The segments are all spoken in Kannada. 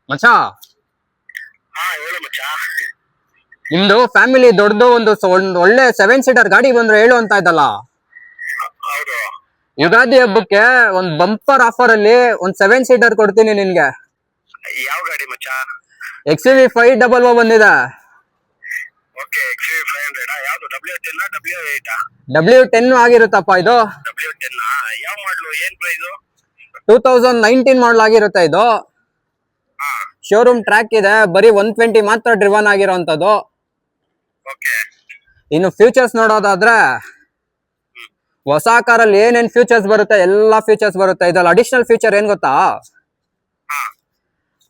ಮಚ್ಚಾ, ಹಾ ಹೇಳು ಮಚ್ಚ. ನಿಮ್ದು ಫ್ಯಾಮಿಲಿ ದೊಡ್ಡದು ಒಂದು ಒಳ್ಳೆ 7 ಸೀಟರ್ ಗಾಡಿ ಬಂದ್ರೆ ಹೇಳು ಅಂತ ಇದ್ದಲ್ಲ. ಹೌದು. ಯುಗಾದಿ ಹಬ್ಬಕ್ಕೆ ಒಂದ್ ಬಂಪರ್ ಆಫರ್ ಅಲ್ಲಿ ಒಂದ್ 7 ಸೀಟರ್ ಕೊಡ್ತೀನಿ ನಿನ್ಗೆ. ಯಾವ ಗಾಡಿ ಮಚ್ಚ? XUV 500 ಬಂದಿದೆ. ಓಕೆ, XUV 500 ಯಾವ್ದು? W10 W8? W10 ಆಗಿರುತ್ತಪ್ಪ ಇದು. W10 ಯಾವ ಮಾಡ್ಲು? ಏನ್ ಪ್ರೈಸ್? 2019 ಮಾಡಲ್ ಆಗಿರುತ್ತೆ ಇದು. ಹಾ. ಶೋರೂಮ್ ಟ್ರ್ಯಾಕ್ ಇದೆ, ಬರೀ 120 ಮಾತ್ರ ಡ್ರಿವನ್ ಆಗಿರೋಂಥದ್ದು. ಓಕೆ. ಇನ್ನು ಫ್ಯೂಚರ್ಸ್ ನೋಡೋದಾದ್ರೆ ಹೊಸ ಕಾರಲ್ಲಿ ಏನೇನ್ ಫ್ಯೂಚರ್ಸ್ ಬರುತ್ತೆ ಎಲ್ಲಾ ಫ್ಯೂಚರ್ಸ್ ಬರುತ್ತೆ. ಇದ್ರಲ್ಲಿ ಅಡಿಷನಲ್ ಫ್ಯೂಚರ್ ಏನ್ ಗೊತ್ತಾ? ಹಾ.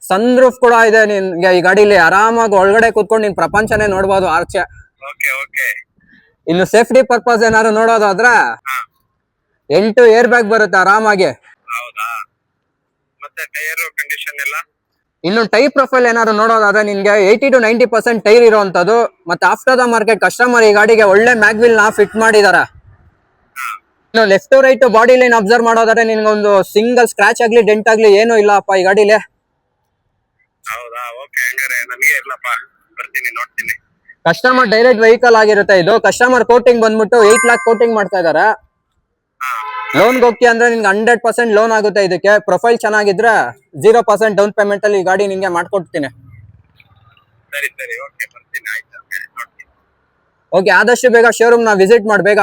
ಸನ್ ರೂಫ್ ಕೂಡ ಇದೆ ನಿನ್ಗೆ ಈ ಗಾಡಿಲಿ. ಆರಾಮಾಗಿ ಒಳಗಡೆ ಕೂತ್ಕೊಂಡು ನೀನ್ ಪ್ರಪಂಚನೇ ನೋಡ್ಬೋದು ಆಚೆ. Okay okay. ಇನ್ನು ಸೇಫ್ಟಿ ಪರ್ಪಸ್ ಏನಾದ್ರು ನೋಡೋದಾದ್ರೆ ಹಾ. 8 ಏರ್ ಬ್ಯಾಗ್ ಬರುತ್ತೆ ಆರಾಮಾಗಿ. ಹೌದಾ? ಮತ್ತೆ ಟೈರ್ ಕಂಡೀಷನ್ ಎಲ್ಲ? ಇನ್ನು ಟೈರ್ ಪ್ರೊಫೈಲ್ ಏನಾದ್ರು ನೋಡೋದಾದ್ರೆ ನಿನ್ಗೆ 80 to 90% ಟೈರ್ ಇರೋಂಥದ್ದು. ಮತ್ತೆ ಆಫ್ಟರ್ ದ ಮಾರ್ಕೆಟ್ ಕಸ್ಟಮರ್ ಈ ಗಾಡಿಗೆ ಒಳ್ಳೆ ಮ್ಯಾಗ್ವಿಲ್ ನ ಫಿಟ್ ಮಾಡಿದಾರೆ. ಇನ್ನು left to right body line observe ಮಾಡೋದಾದ್ರೆ ನಿನ್ಗೊಂದು ಸಿಂಗಲ್ ಸ್ಕ್ರಾಚ್ ಆಗ್ಲಿ ಡೆಂಟ್ ಆಗ್ಲಿ ಏನೂ ಇಲ್ಲಪ್ಪ ಈ ಗಾಡಿಲಿ. ಹೌದಾ? ಓಕೆ, ಹಂಗಾರೆ ನನಗೆ ಇರ್ಲಪ್ಪ, ಬರ್ತೀನಿ ನೋಡ್ತೀನಿ. ಕಸ್ಟಮರ್ ಡೈರೆಕ್ಟ್ ವೆಹಿಕಲ್ ಆಗಿರುತ್ತೆ ಇದು. ಕಸ್ಟಮರ್ ಕೋಟಿಂಗ್ ಬಂದ್ಬಿಟ್ಟು 8 lakh ಕೋಟಿಂಗ್ ಮಾಡ್ತಾ ಇದಾರೆ. ಹಾ. ಲೋನ್ ಹೋಗ್ತೀಯ ಅಂದ್ರೆ ನಿನ್ಗೆ 100% ಲೋನ್ ಆಗುತ್ತೆ ಇದಕ್ಕೆ. ಪ್ರೊಫೈಲ್ ಚೆನ್ನಾಗಿದ್ರೆ 0% ಡೌನ್ ಪೇಮೆಂಟ್ ಅಲ್ಲಿ ಈ ಗಾಡಿ ನಿಂಗೆ ಮಾಡ್ಕೊಡ್ತೀನಿ. ಸರಿ ಸರಿ, ಓಕೆ ಬರ್ತೀನಿ, ಆಯ್ತು, ನೋಡ್ತೀನಿ. ಓಕೆ, ಆದಷ್ಟು ಬೇಗ ಶೋರೂಮ್ ನ ವಿಸಿಟ್ ಮಾಡಿ ಬೇಗ.